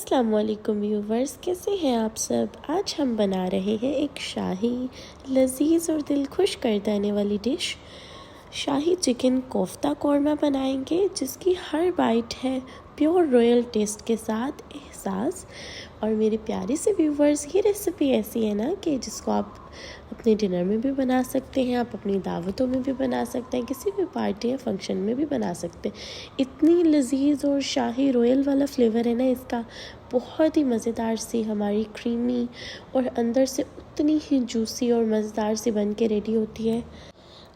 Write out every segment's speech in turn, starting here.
अस्सलाम वालेकुम व्यूवर्स, कैसे हैं आप सब। आज हम बना रहे हैं एक शाही लजीज और दिल खुश कर देने वाली डिश शाही चिकन कोफ्ता कौरमा बनाएंगे, जिसकी हर बाइट है प्योर रॉयल टेस्ट के साथ एहसास। और मेरे प्यारे से व्यूवर्स, ये रेसिपी ऐसी है ना कि जिसको आप अपने डिनर में भी बना सकते हैं, आप अपनी दावतों में भी बना सकते हैं, किसी भी पार्टी या फंक्शन में भी बना सकते हैं। इतनी लजीज और शाही रॉयल वाला फ्लेवर है ना इसका, बहुत ही मज़ेदार सी हमारी क्रीमी और अंदर से उतनी ही जूसी और मज़ेदार सी बन के रेडी होती है।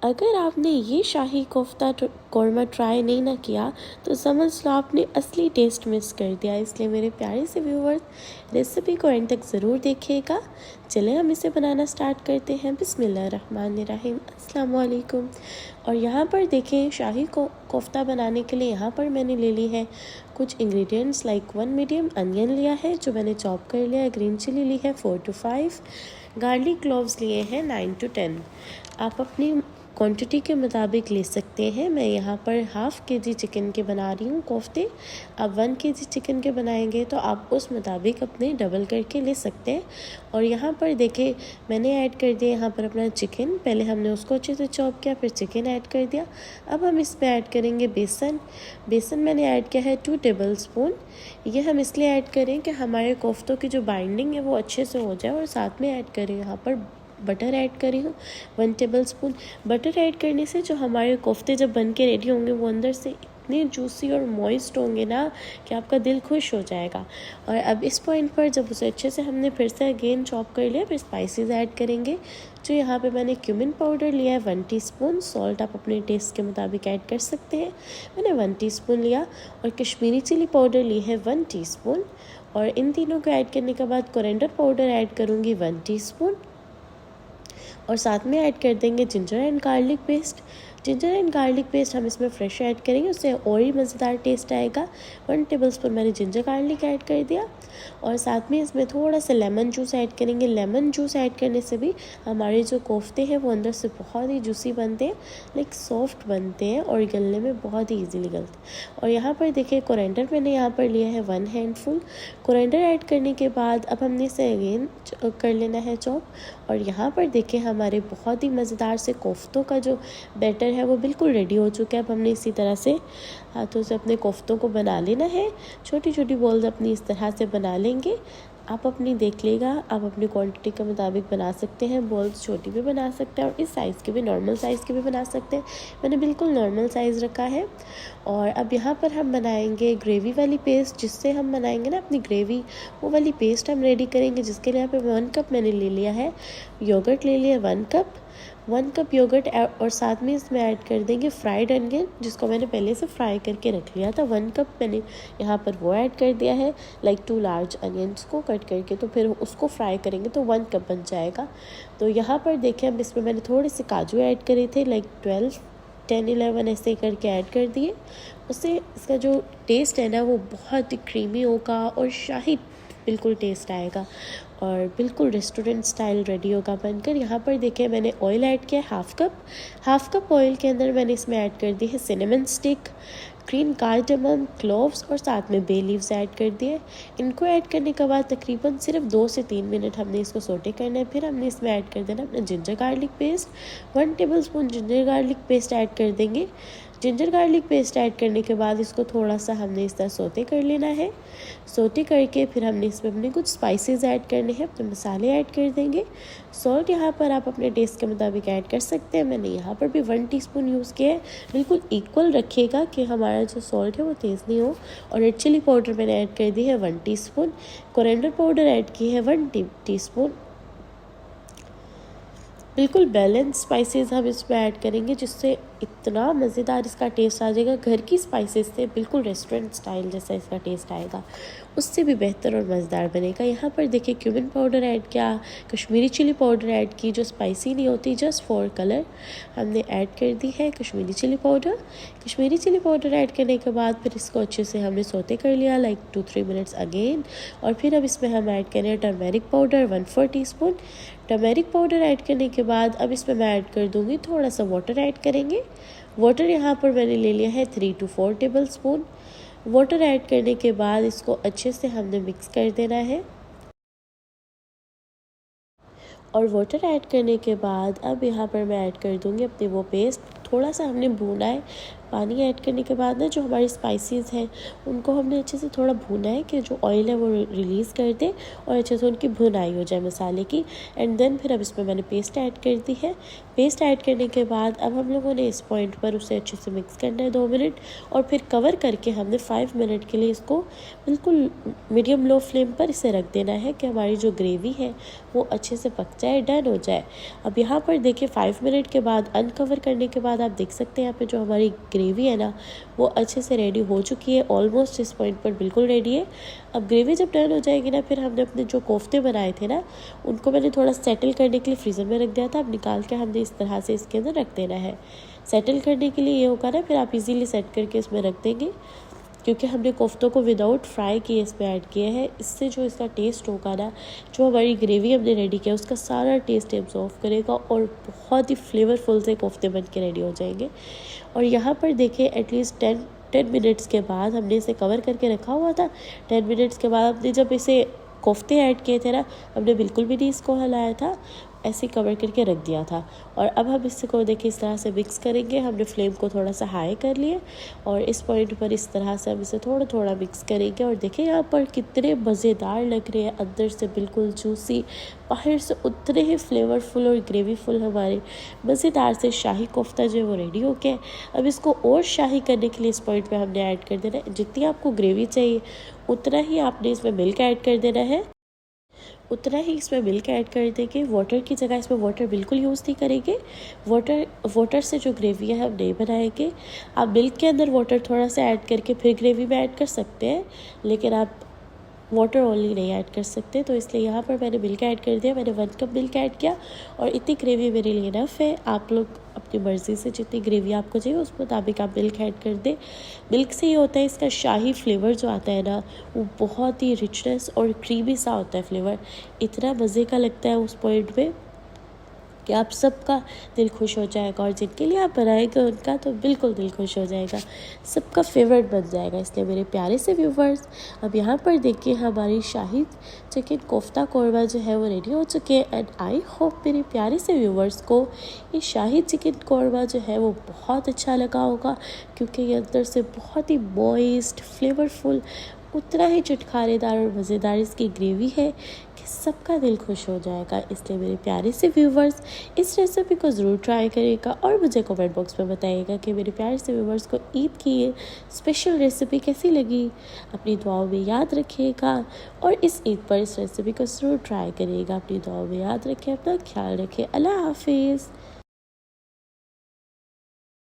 अगर आपने ये शाही कोफ्ता कौरमा ट्राई नहीं ना किया तो समझ लो आपने असली टेस्ट मिस कर दिया। इसलिए मेरे प्यारे से व्यूवर्स, रेसिपी को एंड तक ज़रूर देखिएगा। चलें हम इसे बनाना स्टार्ट करते हैं। बिस्मिल्लाहिर्रहमानिर्रहीम, अस्सलाम वालेकुम। और यहाँ पर देखें, शाही कोफ्ता बनाने के लिए यहाँ पर मैंने ले ली है कुछ इंग्रेडिएंट्स लाइक 1 मीडियम अनियन लिया है जो मैंने चॉप कर लिया है, ग्रीन चिली ली है 4 to 5, गार्लिक क्लोव्स लिए हैं 9 to 10। आप अपनी क्वांटिटी के मुताबिक ले सकते हैं। मैं यहाँ पर हाफ़ kg चिकन के बना रही हूँ कोफ्ते। आप 1 kg चिकन के बनाएंगे तो आप उस मुताबिक अपने डबल करके ले सकते हैं। और यहाँ पर देखें, मैंने ऐड कर दिया यहाँ पर अपना चिकन। पहले हमने उसको अच्छे से चॉप किया, फिर चिकन ऐड कर दिया। अब हम इसमें ऐड करेंगे बेसन मैंने ऐड किया है 2 टेबल स्पून। ये हम इसलिए ऐड करें कि हमारे कोफ्तों की जो बाइंडिंग है वो अच्छे से हो जाए। और साथ में ऐड करें यहाँ पर बटर ऐड करी हूँ 1 टेबल स्पून। बटर ऐड करने से जो हमारे कोफ्ते जब बन के रेडी होंगे वो अंदर से इतने जूसी और मॉइस्ट होंगे ना कि आपका दिल खुश हो जाएगा। और अब इस पॉइंट पर जब उसे अच्छे से हमने फिर से अगेन चॉप कर लिया, फिर स्पाइसेस ऐड करेंगे। जो यहाँ पे मैंने क्यूमिन पाउडर लिया है 1 टीस्पून। सॉल्ट आप अपने टेस्ट के मुताबिक ऐड कर सकते हैं, मैंने 1 टीस्पून लिया। और कश्मीरी चिली पाउडर ली है 1 टीस्पून। और इन तीनों को ऐड करने के बाद कोरिएंडर पाउडर ऐड करूँगी 1 टीस्पून। और साथ में ऐड कर देंगे ginger and garlic paste. Ginger and garlic paste हम इसमें फ्रेश ऐड करेंगे, उससे और ही मज़ेदार टेस्ट आएगा। 1 टेबल स्पून मैंने जिंजर गार्लिक ऐड कर दिया। और साथ में इसमें थोड़ा सा लेमन जूस ऐड करेंगे। लेमन जूस ऐड करने से भी हमारे जो कोफ्ते हैं वो अंदर से बहुत ही जूसी बनते हैं, लाइक सॉफ्ट बनते हैं और गलने में बहुत ही ईजीली गलते हैं। और यहाँ पर देखिए, कोरिएंडर मैंने यहाँ पर लिया है 1 हैंडफुल। कोरिएंडर ऐड करने के बाद अब हमने इसे अगेन कर लेना है चॉप। और यहाँ पर देखें, हमारे बहुत ही मज़ेदार से कोफ्तों का जो बैटर है वो बिल्कुल रेडी हो चुका है। अब हमने इसी तरह से हाथों से अपने कोफ्तों को बना लेना है। छोटी छोटी बॉल्स अपनी इस तरह से बना लेंगे। आप अपनी देख लेगा, आप अपनी क्वांटिटी के मुताबिक बना सकते हैं। बॉल्स छोटी भी बना सकते हैं और इस साइज़ के भी, नॉर्मल साइज़ के भी बना सकते हैं। मैंने बिल्कुल नॉर्मल साइज़ रखा है। और अब यहाँ पर हम बनाएंगे ग्रेवी वाली पेस्ट, जिससे हम बनाएंगे ना अपनी ग्रेवी, वो वाली पेस्ट हम रेडी करेंगे। जिसके लिए यहाँ पर 1 कप मैंने ले लिया है योगर्ट, ले लिया 1 कप योगर्ट। और साथ में इसमें ऐड कर देंगे फ्राइड अनियन, जिसको मैंने पहले से फ्राई करके रख लिया था। 1 कप मैंने यहाँ पर वो ऐड कर दिया है, लाइक 2 लार्ज अनियंस को कट करके। तो फिर उसको फ्राई करेंगे तो 1 कप बन जाएगा। तो यहाँ पर देखें, अब इसमें मैंने थोड़े से काजू ऐड करे थे, लाइक 12, 10, 11 ऐसे करके ऐड कर दिए। उससे इसका जो टेस्ट है ना वो बहुत ही क्रीमी होगा और शाही बिल्कुल टेस्ट आएगा और बिल्कुल रेस्टोरेंट स्टाइल रेडी होगा बनकर। यहाँ पर देखिए, मैंने ऑयल ऐड किया है हाफ कप ऑयल के अंदर मैंने इसमें ऐड कर दी है cinnamon stick, green cardamom, cloves और साथ में बे लीव्स ऐड कर दिए। इनको ऐड करने के बाद तकरीबन सिर्फ 2 से 3 मिनट हमने इसको सोटे करना है। फिर हमने इसमें ऐड कर देना अपना ginger garlic paste. 1 table spoon ginger garlic paste add कर देंगे। जिंजर गार्लिक पेस्ट ऐड करने के बाद इसको थोड़ा सा हमने इस तरह सोते कर लेना है। सोते करके फिर हमने इसमें अपने कुछ स्पाइसेस ऐड करने हैं, अपने मसाले ऐड कर देंगे। सॉल्ट यहाँ पर आप अपने टेस्ट के मुताबिक ऐड कर सकते हैं। मैंने यहाँ पर भी 1 टीस्पून यूज़ किया है। बिल्कुल इक्वल रखिएगा कि हमारा जो सॉल्ट है वो तेज़ नहीं हो। और रेड चिली पाउडर मैंने ऐड कर दी है 1 टीस्पून। कोरिएंडर पाउडर ऐड की है 1 टीस्पून। बिल्कुल बैलेंस स्पाइसेस हम इसमें ऐड करेंगे, जिससे इतना मज़ेदार इसका टेस्ट आ जाएगा। घर की स्पाइसेस से बिल्कुल रेस्टोरेंट स्टाइल जैसा इसका टेस्ट आएगा, उससे भी बेहतर और मज़ेदार बनेगा। यहाँ पर देखिए, क्यूमिन पाउडर ऐड किया, कश्मीरी चिली पाउडर ऐड की, जो स्पाइसी नहीं होती, जस्ट फॉर कलर हमने ऐड कर दी है कश्मीरी चिली पाउडर ऐड करने के बाद फिर इसको अच्छे से हमने सोते कर लिया, लाइक 2-3 मिनट्स अगेन। और फिर अब इसमें हम ऐड करें turmeric powder 1/4 teaspoon. Turmeric powder add करने के बाद अब इसमें मैं ऐड कर दूँगी थोड़ा सा वाटर ऐड करेंगे। वाटर यहाँ पर मैंने ले लिया है 3 to 4 table spoon. Water add करने के बाद इसको अच्छे से हमने मिक्स कर देना है। और वाटर ऐड करने के बाद अब यहाँ पर मैं ऐड कर दूँगी अपनी वो पेस्ट। थोड़ा सा हमने भूना है। पानी ऐड करने के बाद ना जो हमारी स्पाइसेस हैं उनको हमने अच्छे से थोड़ा भूना है कि जो ऑयल है वो रिलीज़ कर दे और अच्छे से उनकी भुनाई हो जाए मसाले की। एंड देन फिर अब इसमें मैंने पेस्ट ऐड कर दी है। पेस्ट ऐड करने के बाद अब हम लोगों ने इस पॉइंट पर उसे अच्छे से मिक्स करना है 2 मिनट, और फिर कवर करके हमने 5 मिनट के लिए इसको बिल्कुल मीडियम लो फ्लेम पर इसे रख देना है कि हमारी जो ग्रेवी है वो अच्छे से पक जाए, डन हो जाए। अब यहाँ पर देखिए 5 मिनट के बाद अनकवर करने के बाद आप देख सकते हैं यहाँ पे जो हमारी ग्रेवी है ना वो अच्छे से रेडी हो चुकी है। ऑलमोस्ट इस पॉइंट पर बिल्कुल रेडी है। अब ग्रेवी जब डन हो जाएगी ना, फिर हमने अपने जो कोफ्ते बनाए थे ना उनको मैंने थोड़ा सेटल करने के लिए फ्रीज़र में रख दिया था। अब निकाल के हमने इस तरह से इसके अंदर रख देना है। सेटल करने के लिए ये होगा ना, फिर आप इजीली सेट करके इसमें रख देंगे, क्योंकि हमने कोफ्तों को विदाउट फ्राई किए इसमें ऐड किए हैं। इससे जो इसका टेस्ट होगा ना, जो हमारी ग्रेवी हमने रेडी किया उसका सारा टेस्ट एब्जॉर्व करेगा और बहुत ही फ्लेवरफुल से कोफ्ते बन के रेडी हो जाएंगे। और यहाँ पर देखिए एटलीस्ट 10 मिनट्स के बाद हमने इसे कवर करके रखा हुआ था। 10 मिनट्स के बाद हमने जब इसे कोफ्ते ऐड किए थे ना, हमने बिल्कुल भी नहीं इसको हिलाया था, ऐसे कवर करके रख दिया था। और अब हम इसको देखिए इस तरह से मिक्स करेंगे। हमने फ्लेम को थोड़ा सा हाई कर लिया और इस पॉइंट पर इस तरह से हम इसे थोड़ा थोड़ा मिक्स करेंगे। और देखिए यहाँ पर कितने मज़ेदार लग रहे हैं, अंदर से बिल्कुल जूसी, बाहर से उतने ही फ्लेवरफुल और ग्रेवीफुल हमारे मज़ेदार से शाही कोफ्ता जो है वो रेडी हो गया। अब इसको और शाही करने के लिए इस पॉइंट पर हमने ऐड कर देना है, जितनी आपको ग्रेवी चाहिए उतना ही आपने इसमें मिल्क ऐड कर देना है, उतना ही इसमें मिल्क ऐड कर देंगे। वाटर की जगह इसमें वाटर बिल्कुल यूज़ नहीं करेंगे। वाटर से जो ग्रेवी है हम नहीं बनाएंगे। आप मिल्क के अंदर वाटर थोड़ा सा ऐड करके फिर ग्रेवी में ऐड कर सकते हैं, लेकिन आप वाटर ओनली नहीं ऐड कर सकते। तो इसलिए यहाँ पर मैंने मिल्क ऐड कर दिया। मैंने 1 कप मिल्क ऐड किया और इतनी ग्रेवी मेरे लिए इनफ है। आप लोग अपनी मर्ज़ी से जितनी ग्रेवी आपको चाहिए उस मुताबिक आप मिल्क ऐड कर दें। मिल्क से ये होता है इसका शाही फ्लेवर जो आता है ना, वो बहुत ही रिचनेस और क्रीमी सा होता है फ्लेवर। इतना मज़े का लगता है उस पॉइंट पे कि आप सबका दिल खुश हो जाएगा, और जिनके लिए आप बनाएंगे उनका तो बिल्कुल दिल खुश हो जाएगा, सबका फेवरेट बन जाएगा। इसलिए मेरे प्यारे से व्यूवर्स, अब यहाँ पर देखिए हमारी शाही चिकन कोफ्ता कौरमा जो है वो रेडी हो चुके हैं। एंड आई होप मेरे प्यारे से व्यूवर्स को ये शाही चिकन कौरमा जो है वो बहुत अच्छा लगा होगा, क्योंकि ये अंदर से बहुत ही मॉइस्ट, फ्लेवरफुल, उतना ही चटखारेदार और मज़ेदार इसकी ग्रेवी है कि सबका दिल खुश हो जाएगा। इसलिए मेरे प्यारे से व्यूवर्स इस रेसिपी को ज़रूर ट्राई करिएगा और मुझे कमेंट बॉक्स में बताइएगा कि मेरे प्यारे से व्यूवर्स को ईद की ये स्पेशल रेसिपी कैसी लगी। अपनी दुआओं में याद रखिएगा और इस ईद पर इस रेसिपी को ज़रूर ट्राई करिएगा। अपनी दुआओं में याद रखें, अपना ख्याल रखें। अल्लाह हाफिज़।